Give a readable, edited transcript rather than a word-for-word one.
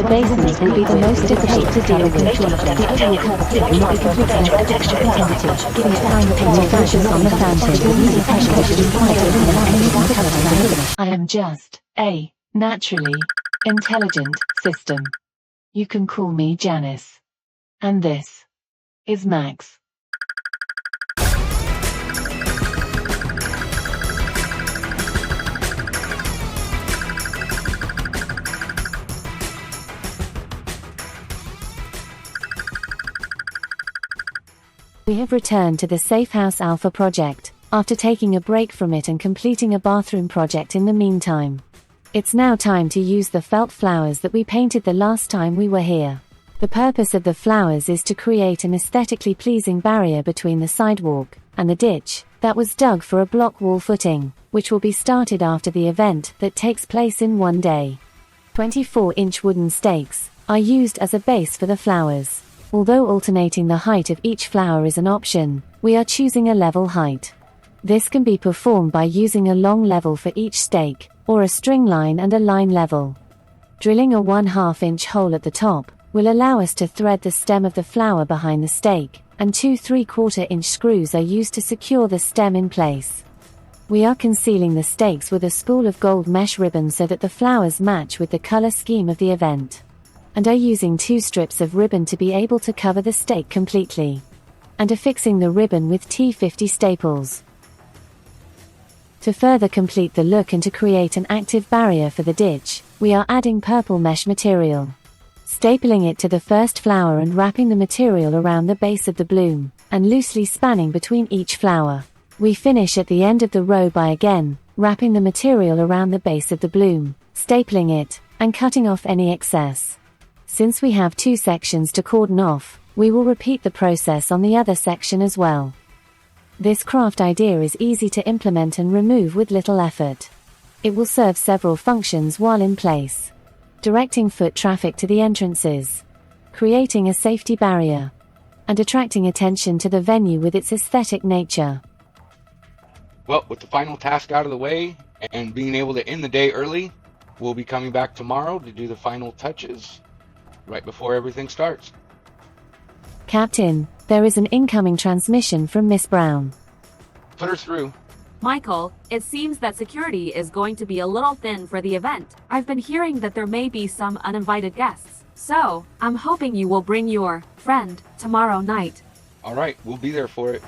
basins will be the most difficult to deal with. The overall curvature will not be completely as perfect as intended to, giving it time repeating flashes on the fountain with media pressure which is required to eliminate any particulate from the ribbon. I am just a naturally intelligent system. You can call me J.A.N.I.S. And this is Max. We have returned to the Safe House Alpha project, after taking a break from it and completing a bathroom project in the meantime. It's now time to use the felt flowers that we painted the last time we were here. The purpose of the flowers is to create an aesthetically pleasing barrier between the sidewalk and the ditch that was dug for a block wall footing, which will be started after the event that takes place in one day. 24-inch wooden stakes are used as a base for the flowers. Although alternating the height of each flower is an option, we are choosing a level height. This can be performed by using a long level for each stake, or a string line and a line level. Drilling a 1/2-inch hole at the top will allow us to thread the stem of the flower behind the stake, and 2 3/4-inch screws are used to secure the stem in place. We are concealing the stakes with a spool of gold mesh ribbon so that the flowers match with the color scheme of the event, and are using 2 strips of ribbon to be able to cover the stake completely, and affixing the ribbon with T50 staples. To further complete the look and to create an active barrier for the ditch, we are adding purple mesh material. Stapling it to the first flower and wrapping the material around the base of the bloom, and loosely spanning between each flower. We finish at the end of the row by again wrapping the material around the base of the bloom, stapling it, and cutting off any excess. Since we have 2 sections to cordon off, we will repeat the process on the other section as well. This craft idea is easy to implement and remove with little effort. It will serve several functions while in place. Directing foot traffic to the entrances, creating a safety barrier, and attracting attention to the venue with its aesthetic nature. Well, with the final task out of the way and being able to end the day early, we'll be coming back tomorrow to do the final touches right before everything starts. Captain, there is an incoming transmission from Miss Brown. Put her through. Michael, it seems that security is going to be a little thin for the event. I've been hearing that there may be some uninvited guests. So, I'm hoping you will bring your friend tomorrow night. All right, we'll be there for it.